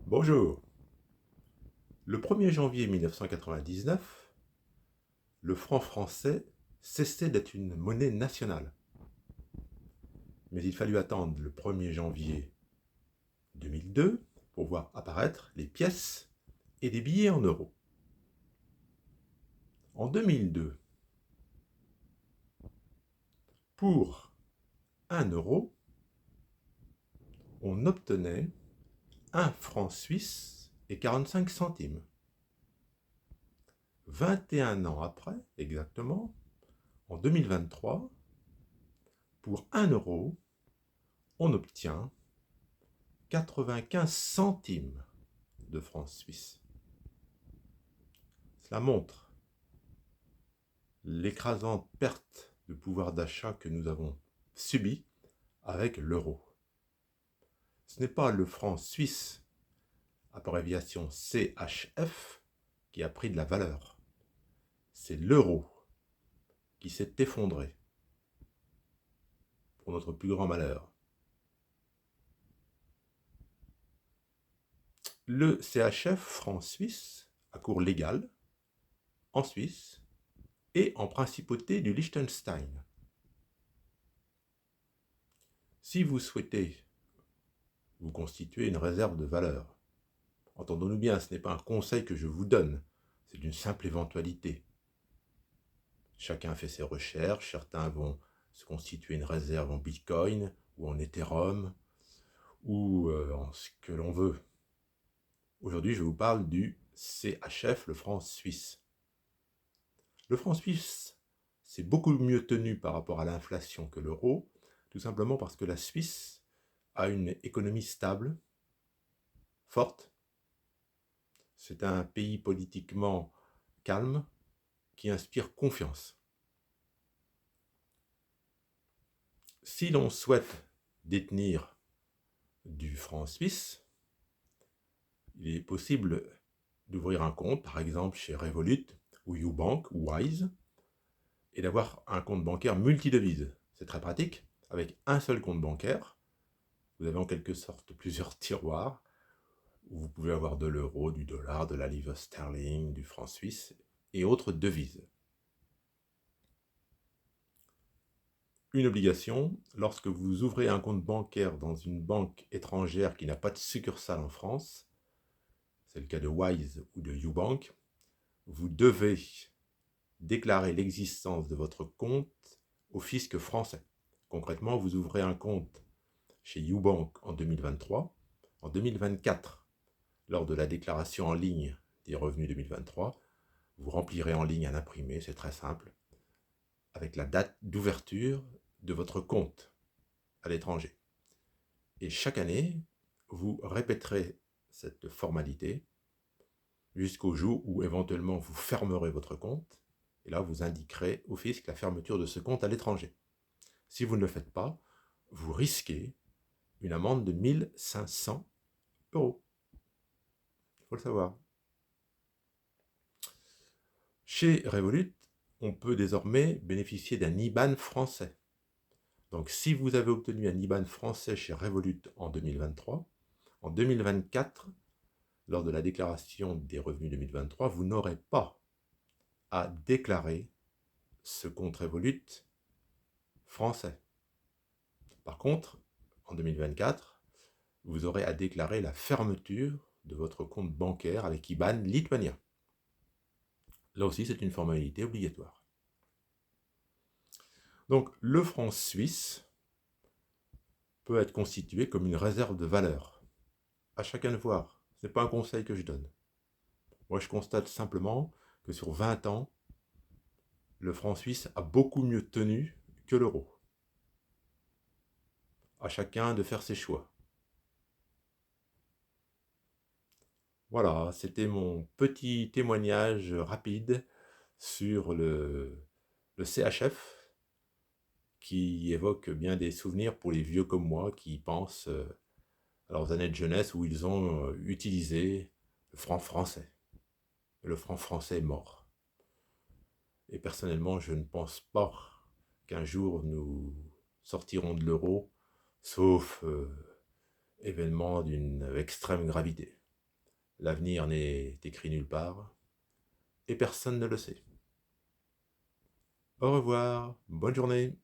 Bonjour. Le 1er janvier 1999, le franc français cessait d'être une monnaie nationale. Mais il fallut attendre le 1er janvier 2002 pour voir apparaître les pièces et des billets en euros. En 2002, pour 1 euro, on obtenait 1 franc suisse et 45 centimes. 21 ans après, exactement, en 2023, pour 1 euro, on obtient 95 centimes de francs suisses. Cela montre l'écrasante perte de pouvoir d'achat que nous avons subie avec l'euro. Ce n'est pas le franc suisse, abréviation CHF, qui a pris de la valeur. C'est l'euro qui s'est effondré, pour notre plus grand malheur. Le CHF, franc suisse, à cours légal, en Suisse et en principauté du Liechtenstein. Si vous souhaitez vous constituer une réserve de valeur, entendons-nous bien, ce n'est pas un conseil que je vous donne, c'est une simple éventualité. Chacun fait ses recherches, certains vont se constituer une réserve en Bitcoin ou en Ethereum ou en ce que l'on veut. Aujourd'hui, je vous parle du CHF, le franc suisse. Le franc suisse, c'est beaucoup mieux tenu par rapport à l'inflation que l'euro, tout simplement parce que la Suisse a une économie stable, forte. C'est un pays politiquement calme qui inspire confiance. Si l'on souhaite détenir du franc suisse, il est possible d'ouvrir un compte, par exemple chez Revolut, ou Ubank, ou Wise, et d'avoir un compte bancaire multidevise. C'est très pratique. Avec un seul compte bancaire, vous avez en quelque sorte plusieurs tiroirs, où vous pouvez avoir de l'euro, du dollar, de la livre sterling, du franc suisse, et autres devises. Une obligation, lorsque vous ouvrez un compte bancaire dans une banque étrangère qui n'a pas de succursale en France, c'est le cas de Wise ou de Ubank, vous devez déclarer l'existence de votre compte au fisc français. Concrètement, vous ouvrez un compte chez Ubank en 2023. En 2024, lors de la déclaration en ligne des revenus 2023, vous remplirez en ligne un imprimé, c'est très simple, avec la date d'ouverture de votre compte à l'étranger. Et chaque année, vous répéterez cette formalité jusqu'au jour où éventuellement vous fermerez votre compte, et là vous indiquerez au fisc la fermeture de ce compte à l'étranger. Si vous ne le faites pas, vous risquez une amende de 1 500 euros. Il faut le savoir. Chez Revolut, on peut désormais bénéficier d'un IBAN français. Donc si vous avez obtenu un IBAN français chez Revolut en 2023, en 2024, lors de la déclaration des revenus 2023, vous n'aurez pas à déclarer ce compte Revolut français. Par contre, en 2024, vous aurez à déclarer la fermeture de votre compte bancaire avec IBAN lituanien. Là aussi, c'est une formalité obligatoire. Donc, le franc suisse peut être constitué comme une réserve de valeur. À chacun de voir. Ce n'est pas un conseil que je donne. Moi, je constate simplement que sur 20 ans, le franc suisse a beaucoup mieux tenu que l'euro. À chacun de faire ses choix. Voilà, c'était mon petit témoignage rapide sur le CHF, qui évoque bien des souvenirs pour les vieux comme moi qui pensent à leurs années de jeunesse où ils ont utilisé le franc français. Le franc français est mort. Et personnellement, je ne pense pas qu'un jour nous sortirons de l'euro, sauf événement d'une extrême gravité. L'avenir n'est écrit nulle part, et personne ne le sait. Au revoir, bonne journée.